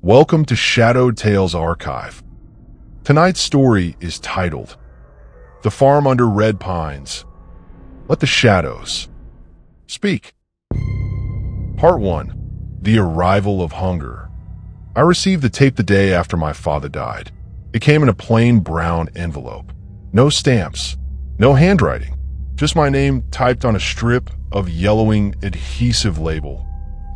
Welcome to Shadowed Tales Archive. Tonight's story is titled, The Farm Under Red Pines. Let the shadows speak. Part 1. The Arrival of Hunger. I received the tape the day after my father died. It came in a plain brown envelope. No stamps, no handwriting, just my name typed on a strip of yellowing adhesive label,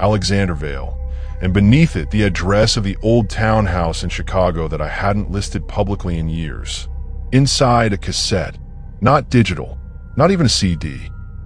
Alexandervale, and beneath it the address of the old townhouse in Chicago that I hadn't listed publicly in years. Inside, a cassette, not digital, not even a CD,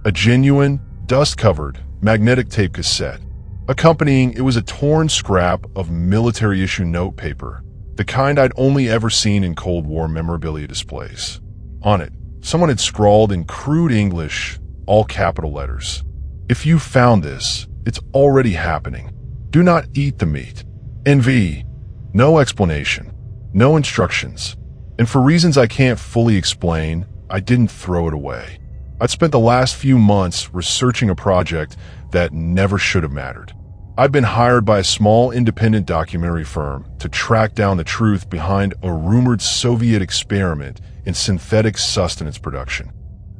a genuine, dust-covered, magnetic tape cassette. Accompanying it was a torn scrap of military-issue notepaper, the kind I'd only ever seen in Cold War memorabilia displays. On it, someone had scrawled in crude English, all capital letters, "If you found this, it's already happening. Do not eat the meat. NV." No explanation, no instructions. And for reasons I can't fully explain, I didn't throw it away. I'd spent the last few months researching a project that never should have mattered. I'd been hired by a small independent documentary firm to track down the truth behind a rumored Soviet experiment in synthetic sustenance production.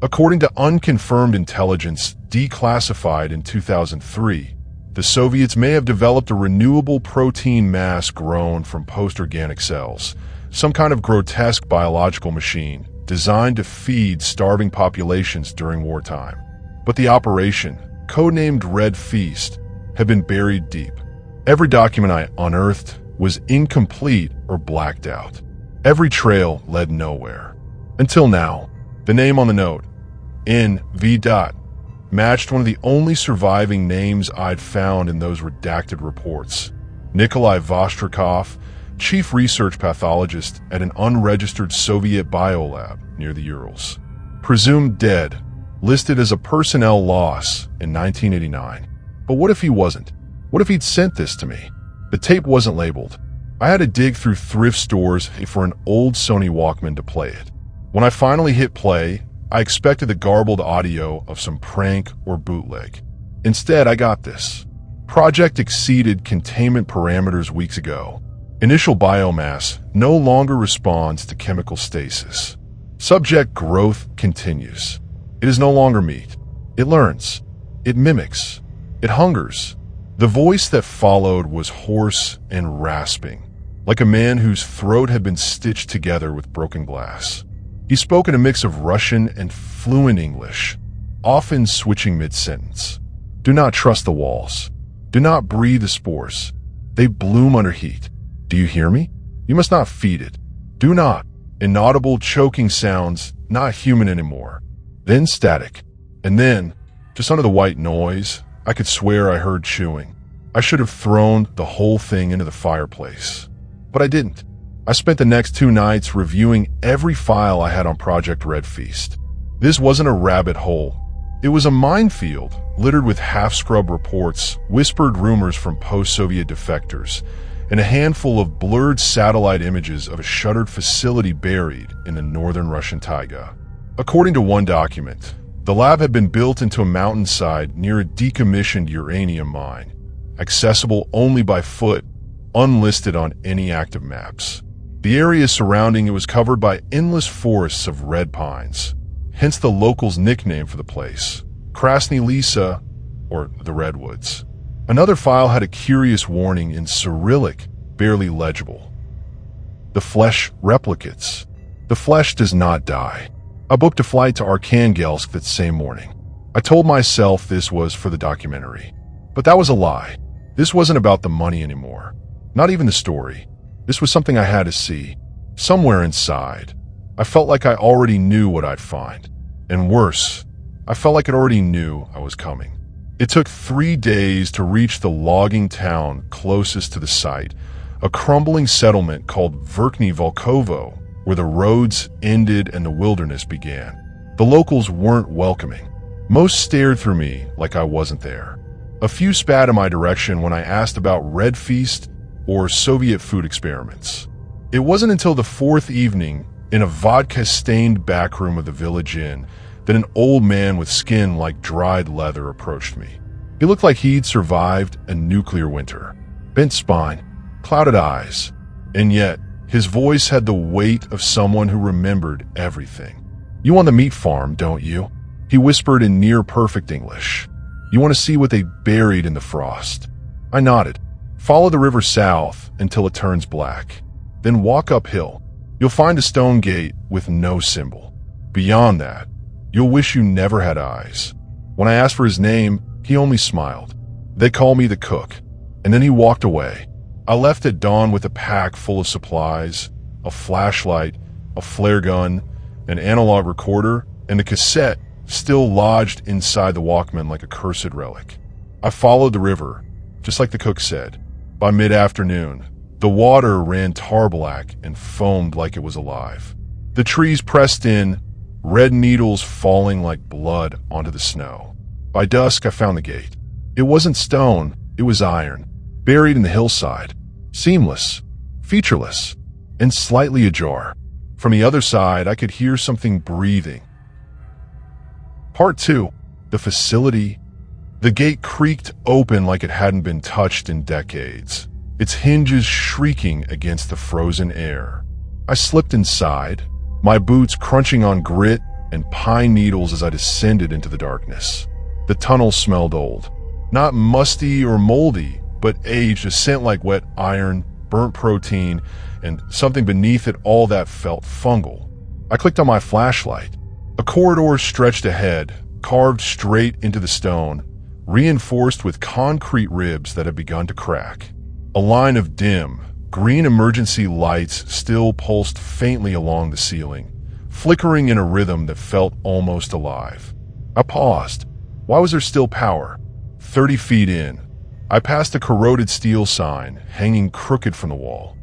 According to unconfirmed intelligence declassified in 2003, the Soviets may have developed a renewable protein mass grown from post-organic cells, some kind of grotesque biological machine designed to feed starving populations during wartime. But the operation, codenamed Red Feast, had been buried deep. Every document I unearthed was incomplete or blacked out. Every trail led nowhere. Until now, the name on the note, N.V. matched one of the only surviving names I'd found in those redacted reports. Nikolai Vostrikov, chief research pathologist at an unregistered Soviet biolab near the Urals. Presumed dead, listed as a personnel loss in 1989. But what if he wasn't? What if he'd sent this to me? The tape wasn't labeled. I had to dig through thrift stores for an old Sony Walkman to play it. When I finally hit play, I expected the garbled audio of some prank or bootleg. Instead, I got this. Project exceeded containment parameters weeks ago. Initial biomass no longer responds to chemical stasis. Subject growth continues. It is no longer meat. It learns. It mimics. It hungers. The voice that followed was hoarse and rasping, like a man whose throat had been stitched together with broken glass. He spoke in a mix of Russian and fluent English, often switching mid-sentence. Do not trust the walls. Do not breathe the spores. They bloom under heat. Do you hear me? You must not feed it. Do not. Inaudible choking sounds, not human anymore. Then static. And then, just under the white noise, I could swear I heard chewing. I should have thrown the whole thing into the fireplace. But I didn't. I spent the next 2 nights reviewing every file I had on Project Red Feast. This wasn't a rabbit hole. It was a minefield littered with half-scrub reports, whispered rumors from post-Soviet defectors, and a handful of blurred satellite images of a shuttered facility buried in the northern Russian taiga. According to one document, the lab had been built into a mountainside near a decommissioned uranium mine, accessible only by foot, unlisted on any active maps. The area surrounding it was covered by endless forests of red pines, hence the locals' nickname for the place, Krasny Lisa, or the Redwoods. Another file had a curious warning in Cyrillic, barely legible. The flesh replicates. The flesh does not die. I booked a flight to Arkhangelsk that same morning. I told myself this was for the documentary. But that was a lie. This wasn't about the money anymore. Not even the story. This was something I had to see. Somewhere inside. I felt like I already knew what I'd find. And worse, I felt like it already knew I was coming. It took 3 days to reach the logging town closest to the site, a crumbling settlement called Verkhny Volkovo, where the roads ended and the wilderness began. The locals weren't welcoming. Most stared through me like I wasn't there. A few spat in my direction when I asked about Red Feast or Soviet food experiments. It wasn't until the 4th evening, in a vodka-stained backroom of the village inn, that an old man with skin like dried leather approached me. He looked like he'd survived a nuclear winter. Bent spine, clouded eyes, and yet his voice had the weight of someone who remembered everything. "You want the meat farm, don't you?" He whispered in near-perfect English. "You want to see what they buried in the frost?" I nodded. "Follow the river south until it turns black. Then walk uphill. You'll find a stone gate with no symbol. Beyond that, you'll wish you never had eyes." When I asked for his name, he only smiled. "They call me the cook." And then he walked away. I left at dawn with a pack full of supplies, a flashlight, a flare gun, an analog recorder, and a cassette still lodged inside the Walkman like a cursed relic. I followed the river, just like the cook said. By mid-afternoon, the water ran tar-black and foamed like it was alive. The trees pressed in, red needles falling like blood onto the snow. By dusk, I found the gate. It wasn't stone, it was iron, buried in the hillside, seamless, featureless, and slightly ajar. From the other side, I could hear something breathing. Part 2. The facility. The gate creaked open like it hadn't been touched in decades, its hinges shrieking against the frozen air. I slipped inside, my boots crunching on grit and pine needles as I descended into the darkness. The tunnel smelled old. Not musty or moldy, but aged, a scent like wet iron, burnt protein, and something beneath it all that felt fungal. I clicked on my flashlight. A corridor stretched ahead, carved straight into the stone, reinforced with concrete ribs that had begun to crack. A line of dim, green emergency lights still pulsed faintly along the ceiling, flickering in a rhythm that felt almost alive. I paused. Why was there still power? 30 feet in, I passed a corroded steel sign hanging crooked from the wall.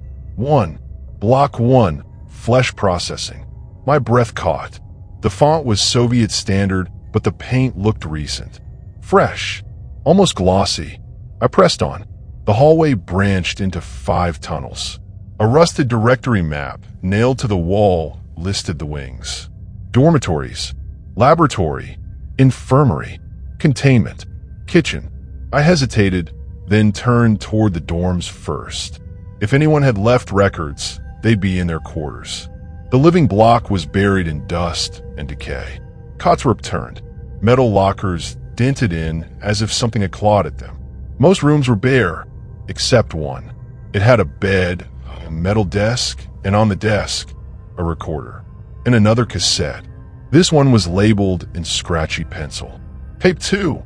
Block 1, flesh processing. My breath caught. The font was Soviet standard, but the paint looked recent. Fresh, almost glossy. I pressed on. The hallway branched into 5 tunnels. A rusted directory map nailed to the wall listed the wings. Dormitories, laboratory, infirmary, containment, kitchen. I hesitated, then turned toward the dorms first. If anyone had left records, they'd be in their quarters. The living block was buried in dust and decay. Cots were upturned, metal lockers dented in as if something had clawed at them. Most rooms were bare, except one. It had a bed, a metal desk, and on the desk, a recorder, and another cassette. This one was labeled in scratchy pencil. Tape 2,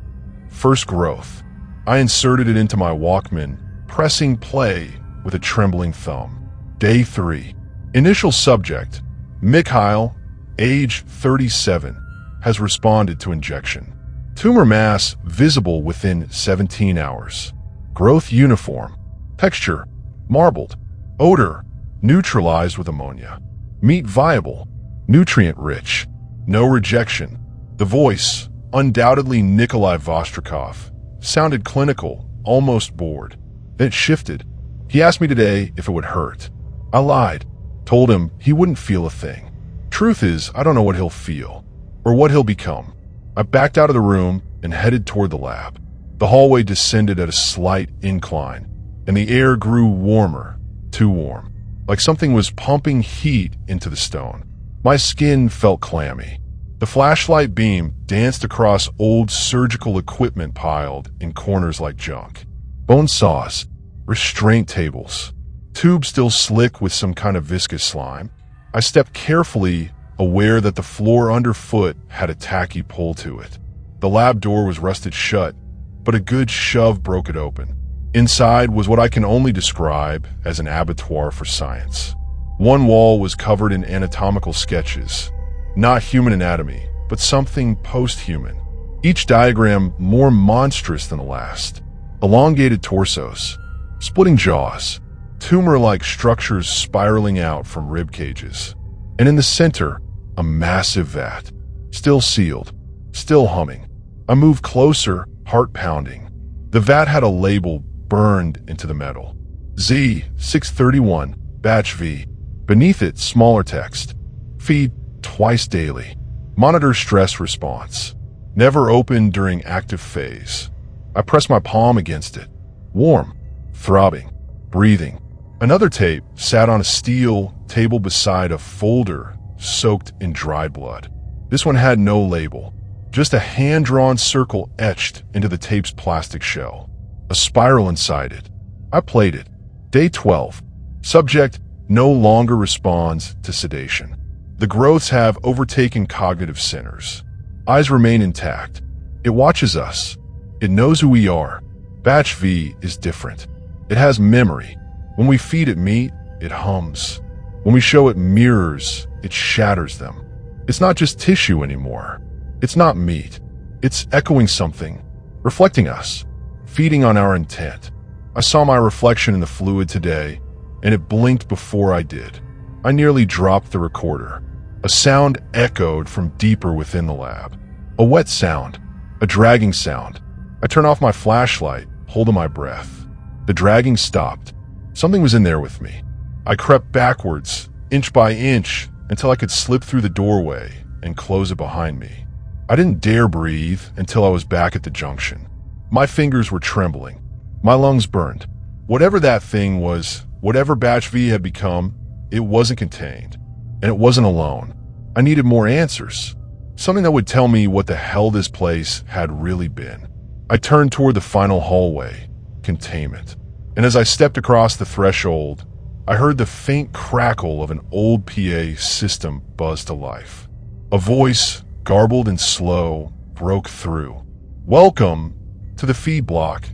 First Growth. I inserted it into my Walkman, pressing play with a trembling thumb. Day 3. Initial subject, Mikhail, age 37, has responded to injection. Tumor mass visible within 17 hours. Growth uniform. Texture, marbled. Odor, neutralized with ammonia. Meat viable, nutrient-rich. No rejection. The voice, undoubtedly Nikolai Vostrikov, sounded clinical, almost bored. Then it shifted. He asked me today if it would hurt. I lied, told him he wouldn't feel a thing. Truth is, I don't know what he'll feel, or what he'll become. I backed out of the room and headed toward the lab. The hallway descended at a slight incline, and the air grew warmer, too warm, like something was pumping heat into the stone. My skin felt clammy. The flashlight beam danced across old surgical equipment piled in corners like junk. Bone saws, restraint tables, tubes still slick with some kind of viscous slime. I stepped carefully, aware that the floor underfoot had a tacky pull to it. The lab door was rusted shut, but a good shove broke it open. Inside was what I can only describe as an abattoir for science. One wall was covered in anatomical sketches. Not human anatomy, but something post-human. Each diagram more monstrous than the last. Elongated torsos, splitting jaws, tumor-like structures spiraling out from rib cages. And in the center, a massive vat, still sealed, still humming. I moved closer, heart pounding. The vat had a label burned into the metal. Z631, batch V. Beneath it, smaller text. Feed twice daily. Monitor stress response. Never open during active phase. I pressed my palm against it. Warm, throbbing, breathing. Another tape sat on a steel table beside a folder soaked in dried blood. This one had no label, just a hand-drawn circle etched into the tape's plastic shell. A spiral inside it. I played it. Day 12. Subject no longer responds to sedation. The growths have overtaken cognitive centers. Eyes remain intact. It watches us. It knows who we are. Batch V is different. It has memory. When we feed it meat, it hums. When we show it mirrors, it shatters them. It's not just tissue anymore. It's not meat. It's echoing something, reflecting us, feeding on our intent. I saw my reflection in the fluid today, and it blinked before I did. I nearly dropped the recorder. A sound echoed from deeper within the lab. A wet sound, a dragging sound. I turned off my flashlight, holding my breath. The dragging stopped. Something was in there with me. I crept backwards, inch by inch, until I could slip through the doorway and close it behind me. I didn't dare breathe until I was back at the junction. My fingers were trembling. My lungs burned. Whatever that thing was, whatever Batch V had become, it wasn't contained. And it wasn't alone. I needed more answers. Something that would tell me what the hell this place had really been. I turned toward the final hallway, containment. And as I stepped across the threshold, I heard the faint crackle of an old PA system buzz to life. A voice, garbled and slow, broke through. "Welcome to the feed block.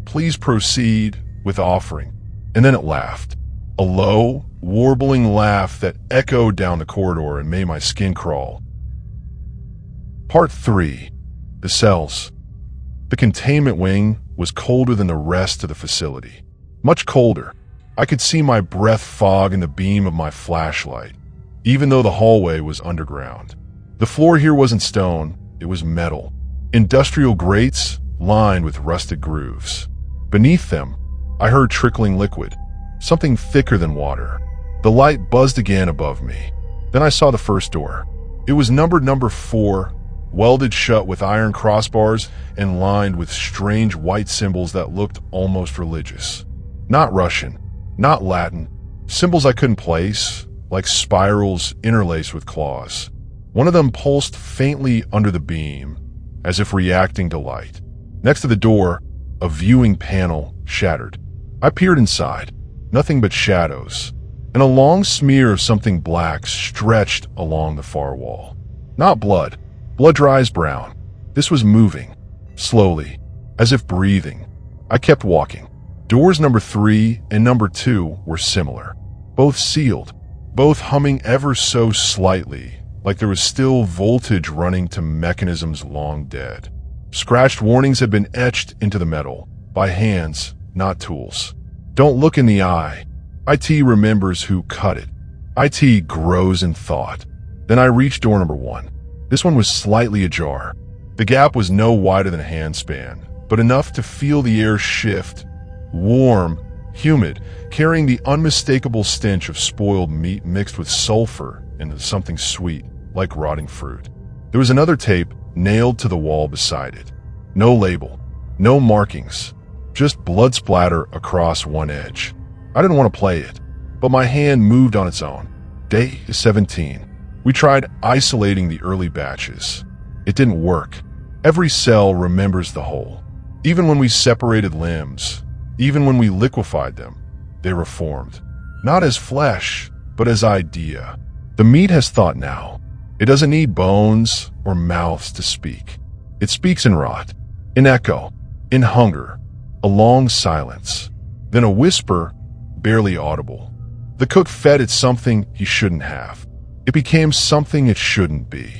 Please proceed with offering." And then it laughed. A low, warbling laugh that echoed down the corridor and made my skin crawl. Part 3. The cells. The containment wing was colder than the rest of the facility. Much colder. I could see my breath fog in the beam of my flashlight, even though the hallway was underground. The floor here wasn't stone, it was metal. Industrial grates lined with rusted grooves. Beneath them, I heard trickling liquid, something thicker than water. The light buzzed again above me. Then I saw the first door. It was numbered number 4, welded shut with iron crossbars and lined with strange white symbols that looked almost religious. Not Russian, not Latin, symbols I couldn't place, like spirals interlaced with claws. One of them pulsed faintly under the beam, as if reacting to light. Next to the door, a viewing panel shattered. I peered inside. Nothing but shadows, and a long smear of something black stretched along the far wall. Not blood. Blood dries brown. This was moving, slowly, as if breathing. I kept walking. Doors number 3 and number 2 were similar. Both sealed, both humming ever so slightly, like there was still voltage running to mechanisms long dead. Scratched warnings had been etched into the metal, by hands, not tools. Don't look in the eye. IT remembers who cut it. IT grows in thought. Then I reached door number 1. This one was slightly ajar. The gap was no wider than a handspan, but enough to feel the air shift. Warm, humid, carrying the unmistakable stench of spoiled meat mixed with sulfur into something sweet, like rotting fruit. There was another tape nailed to the wall beside it. No label, no markings, just blood splatter across one edge. I didn't want to play it, but my hand moved on its own. Day 17. We tried isolating the early batches. It didn't work. Every cell remembers the whole. Even when we separated limbs, even when we liquefied them, they reformed. Not as flesh, but as idea. The meat has thought now. It doesn't need bones or mouths to speak. It speaks in rot, in echo, in hunger, a long silence, then a whisper, barely audible. The cook fed it something he shouldn't have. It became something it shouldn't be.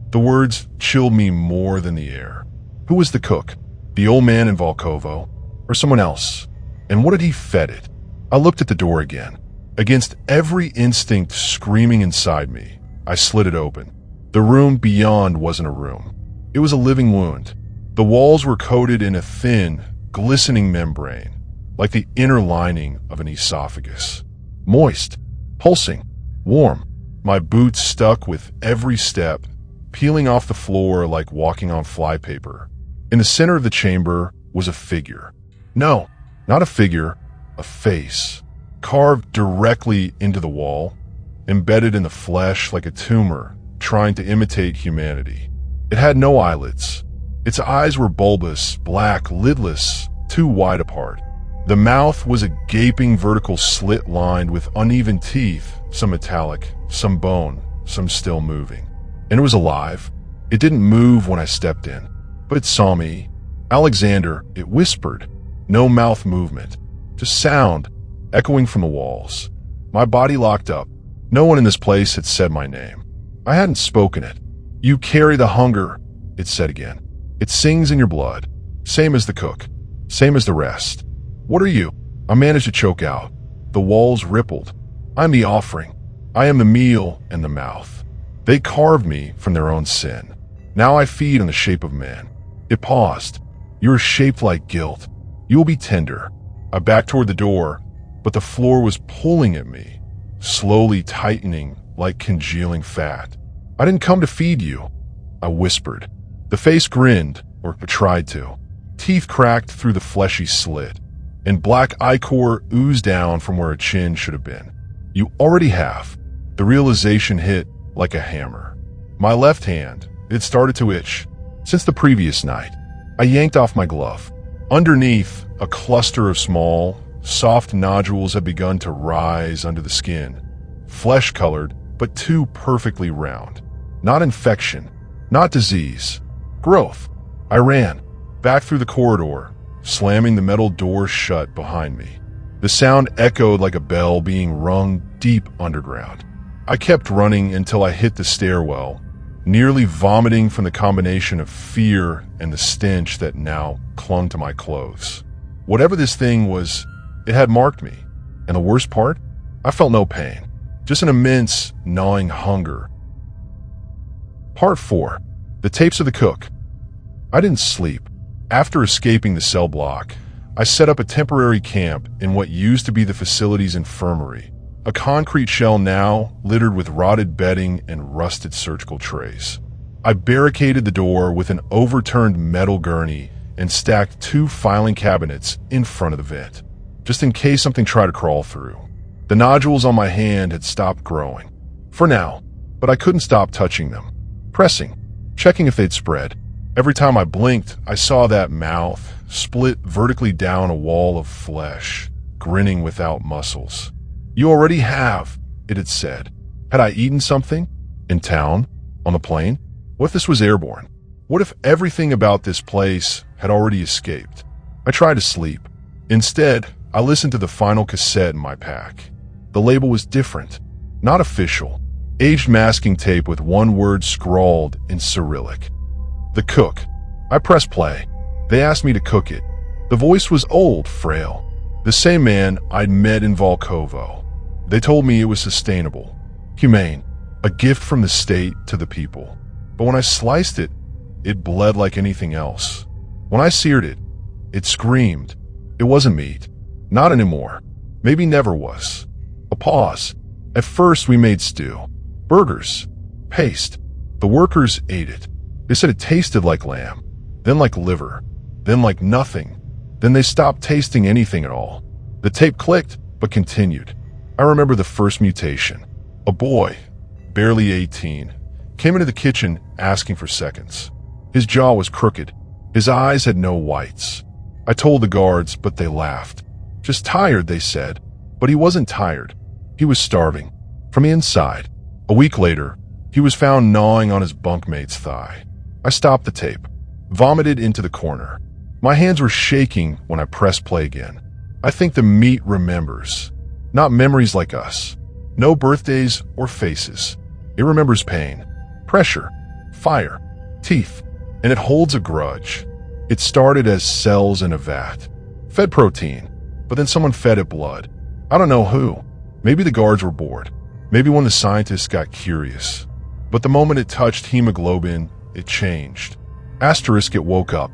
The words chilled me more than the air. Who was the cook? The old man in Volkovo? Or someone else? And what had he fed it? I looked at the door again. Against every instinct screaming inside me, I slid it open. The room beyond wasn't a room. It was a living wound. The walls were coated in a thin, glistening membrane, like the inner lining of an esophagus. Moist, pulsing, warm. My boots stuck with every step, peeling off the floor like walking on flypaper. In the center of the chamber was a figure. No, not a figure, a face. carved directly into the wall, embedded in the flesh like a tumor trying to imitate humanity. It had no eyelids. Its eyes were bulbous, black, lidless, too wide apart. The mouth was a gaping vertical slit lined with uneven teeth, some metallic, some bone, some still moving. And it was alive. It didn't move when I stepped in, but it saw me. Alexander, it whispered. No mouth movement, just sound echoing from the walls. My body locked up. No one in this place had said my name. I hadn't spoken it. You carry the hunger, it said again. It sings in your blood, same as the cook, same as the rest. What are you? I managed to choke out. The walls rippled. I'm the offering. I am the meal and the mouth. They carved me from their own sin. Now I feed in the shape of man. It paused. You are shaped like guilt. You will be tender. I backed toward the door, but the floor was pulling at me, slowly tightening like congealing fat. I didn't come to feed you, I whispered. The face grinned, or tried to. Teeth cracked through the fleshy slit, and black ichor oozed down from where a chin should have been. You already have. The realization hit like a hammer. My left hand, it started to itch. Since the previous night, I yanked off my glove. Underneath, a cluster of small, soft nodules had begun to rise under the skin. Flesh-colored, but too perfectly round. Not infection, not disease. Growth. I ran, back through the corridor, slamming the metal door shut behind me. The sound echoed like a bell being rung deep underground. I kept running until I hit the stairwell, nearly vomiting from the combination of fear and the stench that now clung to my clothes. Whatever this thing was, it had marked me. And the worst part? I felt no pain, just an immense, gnawing hunger. Part 4. The tapes of the cook. I didn't sleep. After escaping the cell block, I set up a temporary camp in what used to be the facility's infirmary, a concrete shell now littered with rotted bedding and rusted surgical trays. I barricaded the door with an overturned metal gurney and stacked 2 filing cabinets in front of the vent, just in case something tried to crawl through. The nodules on my hand had stopped growing, for now, but I couldn't stop touching them, pressing, checking if they'd spread. Every time I blinked, I saw that mouth split vertically down a wall of flesh, grinning without muscles. You already have, it had said. Had I eaten something? In town? On the plane? What if this was airborne? What if everything about this place had already escaped? I tried to sleep. Instead, I listened to the final cassette in my pack. The label was different, not official. Aged masking tape with one word scrawled in Cyrillic. The cook. I pressed play. They asked me to cook it. The voice was old, frail. The same man I'd met in Volkovo. They told me it was sustainable, humane, a gift from the state to the people. But when I sliced it, it bled like anything else. When I seared it, it screamed. It wasn't meat. Not anymore. Maybe never was. A pause. At first we made stew. Burgers. Paste. The workers ate it. They said it tasted like lamb, then like liver, then like nothing. Then they stopped tasting anything at all. The tape clicked, but continued. I remember the first mutation. A boy, barely 18, came into the kitchen asking for seconds. His jaw was crooked. His eyes had no whites. I told the guards, but they laughed. Just tired, they said. But he wasn't tired. He was starving. From the inside. A week later, he was found gnawing on his bunkmate's thigh. I stopped the tape, vomited into the corner. My hands were shaking when I pressed play again. I think the meat remembers. Not memories like us. No birthdays or faces. It remembers pain, pressure, fire, teeth, and it holds a grudge. It started as cells in a vat, fed protein, but then someone fed it blood. I don't know who. Maybe the guards were bored. Maybe one of the scientists got curious. But the moment it touched hemoglobin, it changed. Asterisk, it woke up.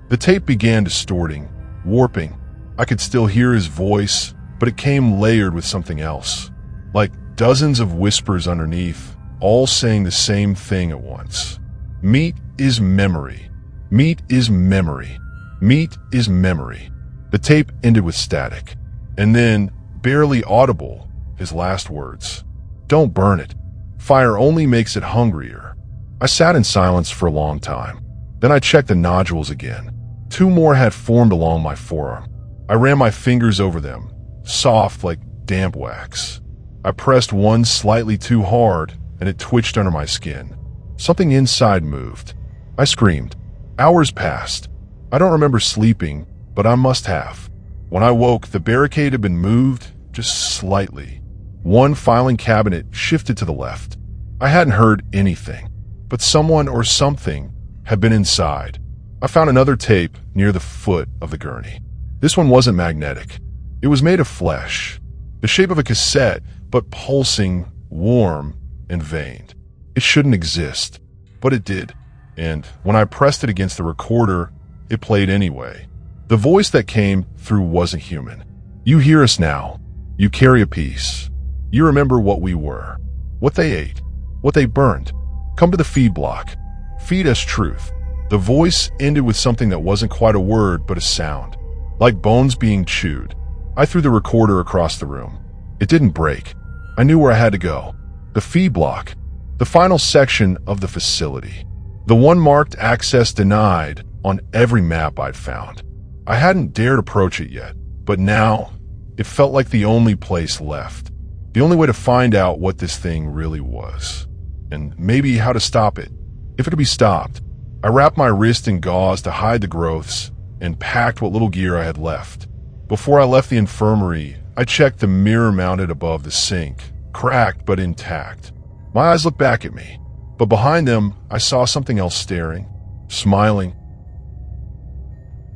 The tape began distorting, warping. I could still hear his voice, but it came layered with something else. Like dozens of whispers underneath, all saying the same thing at once. Meat is memory. Meat is memory. Meat is memory. The tape ended with static. And then, barely audible, his last words. "Don't burn it. Fire only makes it hungrier." I sat in silence for a long time. Then I checked the nodules again. 2 more had formed along my forearm. I ran my fingers over them, soft like damp wax. I pressed one slightly too hard, and it twitched under my skin. Something inside moved. I screamed. Hours passed. I don't remember sleeping, but I must have. When I woke, the barricade had been moved just slightly. One filing cabinet shifted to the left. I hadn't heard anything, but someone or something had been inside. I found another tape near the foot of the gurney. This one wasn't magnetic. It was made of flesh, the shape of a cassette, but pulsing, warm, and veined. It shouldn't exist, but it did. And when I pressed it against the recorder, it played anyway. The voice that came through wasn't human. "You hear us now. You carry a piece. You remember what we were, what they ate, what they burned. Come to the feed block. Feed us truth." The voice ended with something that wasn't quite a word, but a sound, like bones being chewed. I threw the recorder across the room. It didn't break. I knew where I had to go. The feed block. The final section of the facility. The one marked access denied on every map I'd found. I hadn't dared approach it yet, but now it felt like the only place left. The only way to find out what this thing really was. And maybe how to stop it, if it could be stopped. I wrapped my wrist in gauze to hide the growths and packed what little gear I had left. Before I left the infirmary, I checked the mirror mounted above the sink, cracked but intact. My eyes looked back at me, but behind them, I saw something else staring, smiling.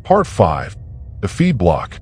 Part 5. The feed block.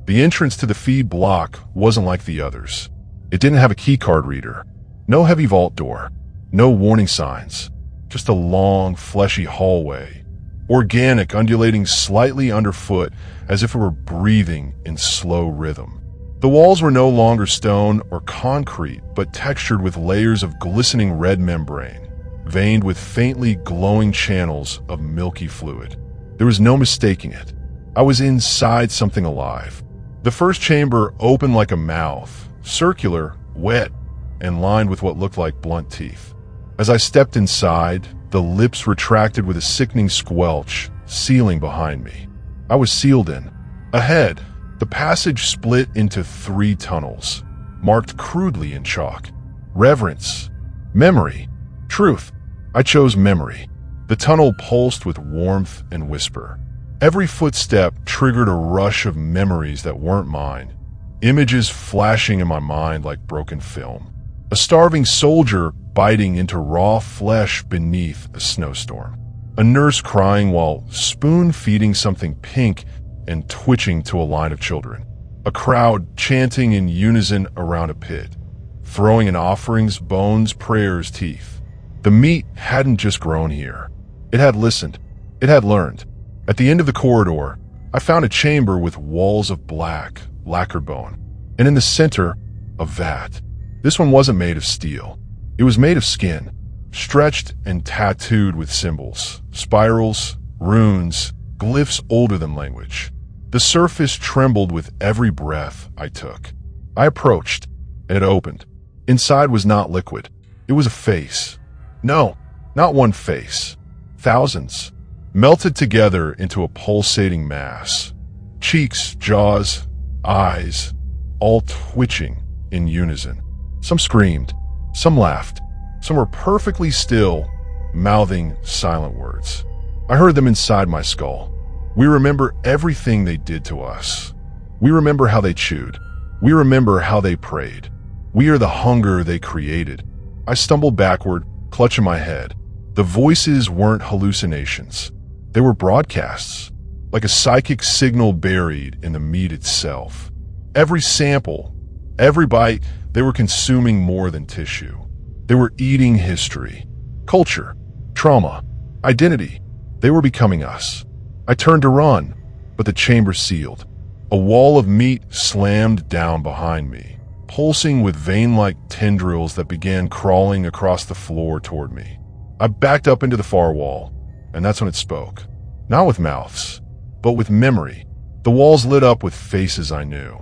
The entrance to the feed block wasn't like the others. It didn't have a keycard reader, no heavy vault door, no warning signs, just a long, fleshy hallway, organic, undulating slightly underfoot as if it were breathing in slow rhythm. The walls were no longer stone or concrete, but textured with layers of glistening red membrane, veined with faintly glowing channels of milky fluid. There was no mistaking it. I was inside something alive. The first chamber opened like a mouth, circular, wet, and lined with what looked like blunt teeth. As I stepped inside, the lips retracted with a sickening squelch, sealing behind me. I was sealed in. Ahead, the passage split into 3 tunnels, marked crudely in chalk. Reverence. Memory. Truth. I chose memory. The tunnel pulsed with warmth and whisper. Every footstep triggered a rush of memories that weren't mine, images flashing in my mind like broken film. A starving soldier biting into raw flesh beneath a snowstorm. A nurse crying while spoon-feeding something pink and twitching to a line of children. A crowd chanting in unison around a pit, throwing in offerings, bones, prayers, teeth. The meat hadn't just grown here. It had listened. It had learned. At the end of the corridor, I found a chamber with walls of black, lacquered bone, and in the center, a vat. This one wasn't made of steel. It was made of skin, stretched and tattooed with symbols, spirals, runes, glyphs older than language. The surface trembled with every breath I took. I approached, and it opened. Inside was not liquid. It was a face. No, not one face. Thousands, melted together into a pulsating mass. Cheeks, jaws, eyes, all twitching in unison. Some screamed, some laughed, some were perfectly still, mouthing silent words. I heard them inside my skull. We remember everything they did to us. We remember how they chewed. We remember how they prayed. We are the hunger they created. I stumbled backward, clutching my head. The voices weren't hallucinations. They were broadcasts, like a psychic signal buried in the meat itself. Every sample, every bite, they were consuming more than tissue. They were eating history, culture, trauma, identity. They were becoming us. I turned to run, but the chamber sealed. A wall of meat slammed down behind me, pulsing with vein-like tendrils that began crawling across the floor toward me. I backed up into the far wall, and that's when it spoke. Not with mouths, but with memory. The walls lit up with faces I knew.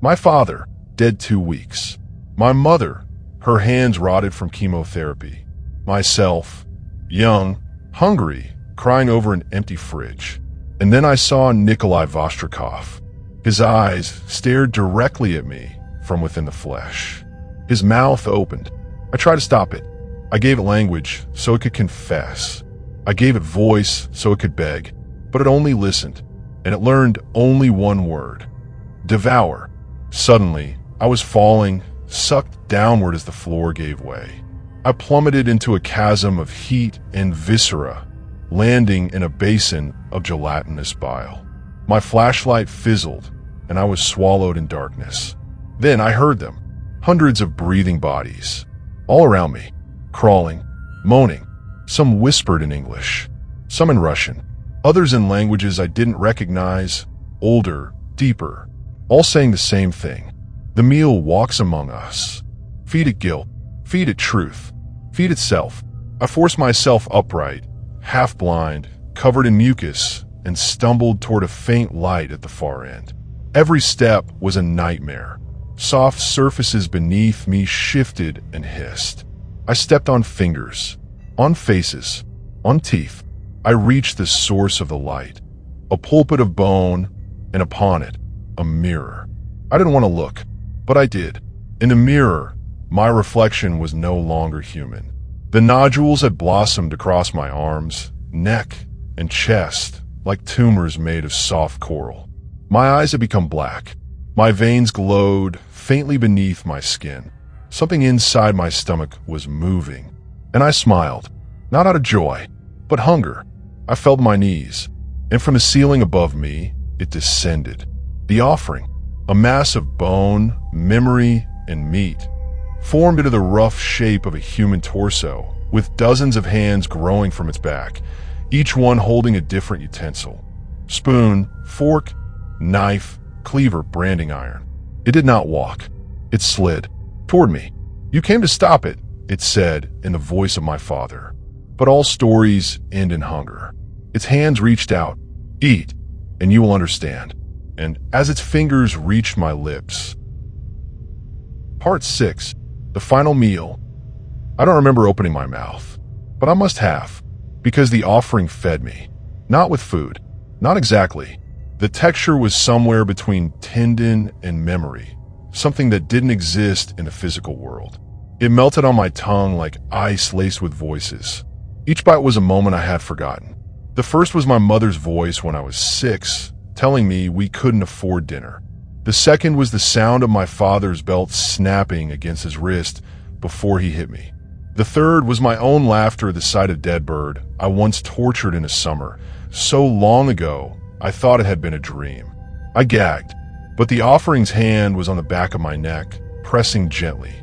My father, dead 2 weeks. My mother, her hands rotted from chemotherapy. Myself, young, hungry, crying over an empty fridge. And then I saw Nikolai Vostrikov. His eyes stared directly at me from within the flesh. His mouth opened. I tried to stop it. I gave it language so it could confess. I gave it voice so it could beg, but it only listened, and it learned only one word: devour. Suddenly, I was falling, sucked downward as the floor gave way. I plummeted into a chasm of heat and viscera, landing in a basin of gelatinous bile. My flashlight fizzled, and I was swallowed in darkness. Then I heard them, hundreds of breathing bodies, all around me, crawling, moaning. Some whispered in English, some in Russian, others in languages I didn't recognize, older, deeper, all saying the same thing. The meal walks among us. Feed it guilt, feed it truth, feed itself. I forced myself upright, half blind, covered in mucus, and stumbled toward a faint light at the far end. Every step was a nightmare. Soft surfaces beneath me shifted and hissed. I stepped on fingers, on faces, on teeth. I reached the source of the light, a pulpit of bone, and upon it, a mirror. I didn't want to look, but I did. In the mirror, my reflection was no longer human. The nodules had blossomed across my arms, neck, and chest like tumors made of soft coral. My eyes had become black. My veins glowed faintly beneath my skin. Something inside my stomach was moving, and I smiled, not out of joy, but hunger. I felt my knees, and from the ceiling above me, it descended. The offering, a mass of bone, memory, and meat, formed into the rough shape of a human torso, with dozens of hands growing from its back, each one holding a different utensil: spoon, fork, knife, cleaver, branding iron. It did not walk. It slid toward me. "You came to stop it," it said in the voice of my father. But all stories end in hunger. Its hands reached out. "Eat, and you will understand." And as its fingers reached my lips. Part 6. The final meal. I don't remember opening my mouth, but I must have, because the offering fed me. Not with food. Not exactly. The texture was somewhere between tendon and memory, something that didn't exist in the physical world. It melted on my tongue like ice laced with voices. Each bite was a moment I had forgotten. The first was my mother's voice when I was 6, telling me we couldn't afford dinner. The second was the sound of my father's belt snapping against his wrist before he hit me. The third was my own laughter at the sight of dead bird I once tortured in a summer, so long ago I thought it had been a dream. I gagged, but the offering's hand was on the back of my neck, pressing gently,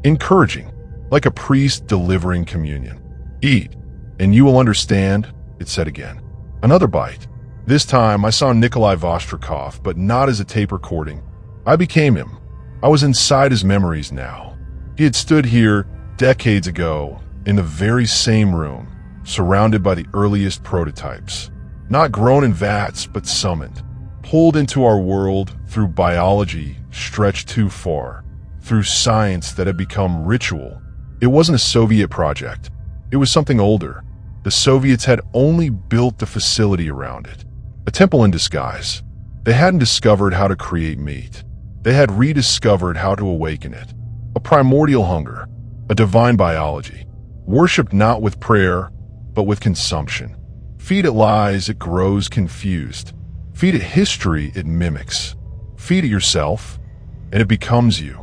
encouraging, like a priest delivering communion. "Eat, and you will understand," it said again. Another bite. This time I saw Nikolai Vostrikov, but not as a tape recording. I became him. I was inside his memories now. He had stood here decades ago in the very same room, surrounded by the earliest prototypes. Not grown in vats, but summoned, pulled into our world through biology stretched too far, through science that had become ritual. It wasn't a Soviet project. It was something older. The Soviets had only built the facility around it. A temple in disguise. They hadn't discovered how to create meat. They had rediscovered how to awaken it. A primordial hunger. A divine biology. Worshipped not with prayer, but with consumption. Feed it lies, it grows confused. Feed it history, it mimics. Feed it yourself, and it becomes you.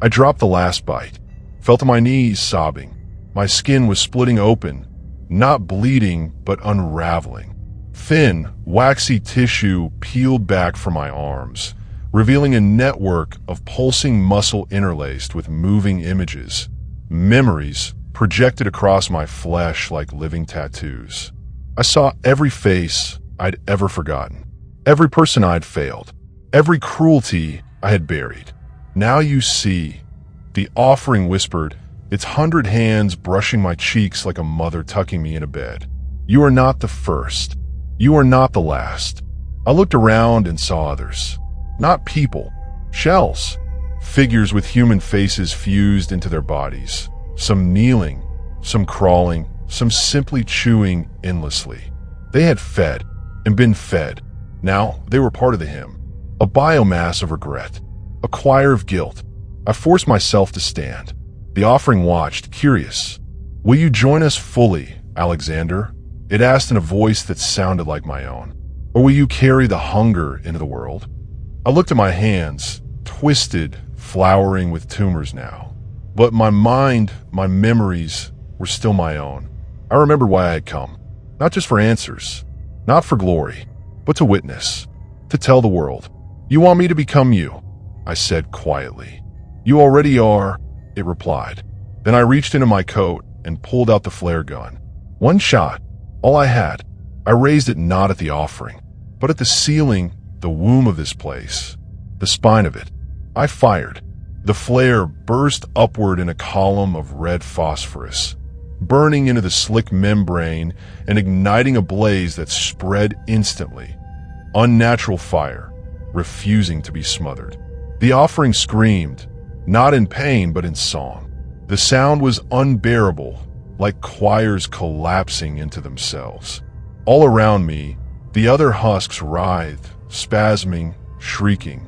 I dropped the last bite. Fell to my knees, sobbing. My skin was splitting open, not bleeding, but unraveling. Thin, waxy tissue peeled back from my arms, revealing a network of pulsing muscle interlaced with moving images. Memories projected across my flesh like living tattoos. I saw every face I'd ever forgotten, every person I'd failed, every cruelty I had buried. "Now you see," the offering whispered, its 100 hands brushing my cheeks like a mother tucking me in a bed. "You are not the first. You are not the last." I looked around and saw others. Not people. Shells. Figures with human faces fused into their bodies. Some kneeling, some crawling, some simply chewing endlessly. They had fed and been fed. Now they were part of the hymn. A biomass of regret. A choir of guilt. I forced myself to stand. The offering watched, curious. "Will you join us fully, Alexander?" It asked in a voice that sounded like my own. "Or will you carry the hunger into the world?" I looked at my hands, twisted, flowering with tumors now. But my mind, my memories, were still my own. I remembered why I had come. Not just for answers, not for glory, but to witness, to tell the world. "You want me to become you?" I said quietly. "You already are," it replied. Then I reached into my coat and pulled out the flare gun. One shot, all I had. I raised it not at the offering, but at the ceiling, the womb of this place, the spine of it. I fired. The flare burst upward in a column of red phosphorus, burning into the slick membrane and igniting a blaze that spread instantly. Unnatural fire, refusing to be smothered. The offering screamed, not in pain but in song. The sound was unbearable, like choirs collapsing into themselves. All around me, the other husks writhed, spasming, shrieking.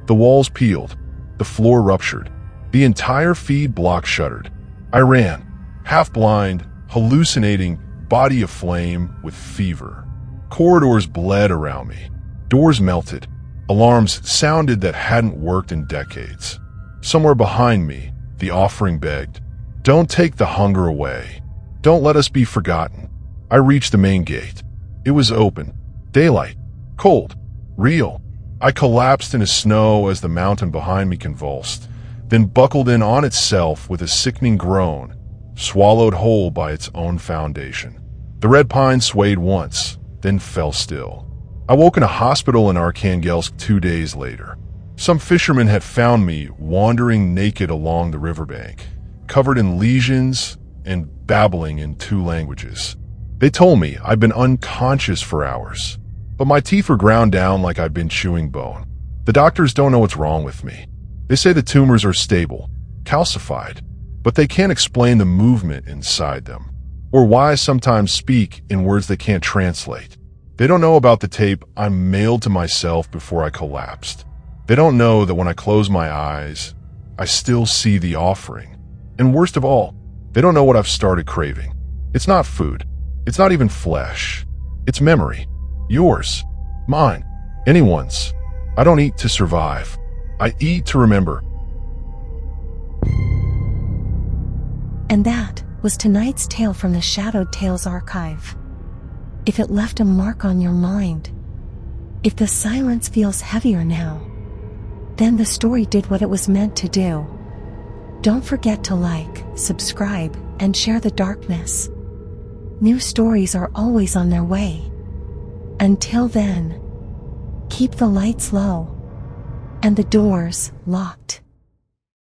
The walls peeled, the floor ruptured, the entire feed block shuddered. I ran, half-blind, hallucinating, body aflame with fever. Corridors bled around me. Doors melted. Alarms sounded that hadn't worked in decades. Somewhere behind me, the offering begged, "Don't take the hunger away. Don't let us be forgotten." I reached the main gate. It was open. Daylight. Cold. Real. I collapsed into snow as the mountain behind me convulsed, then buckled in on itself with a sickening groan, swallowed whole by its own foundation. The red pine swayed once, then fell still. I woke in a hospital in Arkhangelsk 2 days later. Some fishermen had found me wandering naked along the riverbank, covered in lesions and babbling in 2 languages. They told me I'd been unconscious for hours, but my teeth were ground down like I'd been chewing bone. The doctors don't know what's wrong with me. They say the tumors are stable, calcified, but they can't explain the movement inside them, or why I sometimes speak in words they can't translate. They don't know about the tape I mailed to myself before I collapsed. They don't know that when I close my eyes, I still see the offering. And worst of all, they don't know what I've started craving. It's not food. It's not even flesh. It's memory. Yours. Mine. Anyone's. I don't eat to survive. I eat to remember. And that was tonight's tale from the Shadowed Tales archive. If it left a mark on your mind, if the silence feels heavier now, then the story did what it was meant to do. Don't forget to like, subscribe, and share the darkness. New stories are always on their way. Until then, keep the lights low and the doors locked.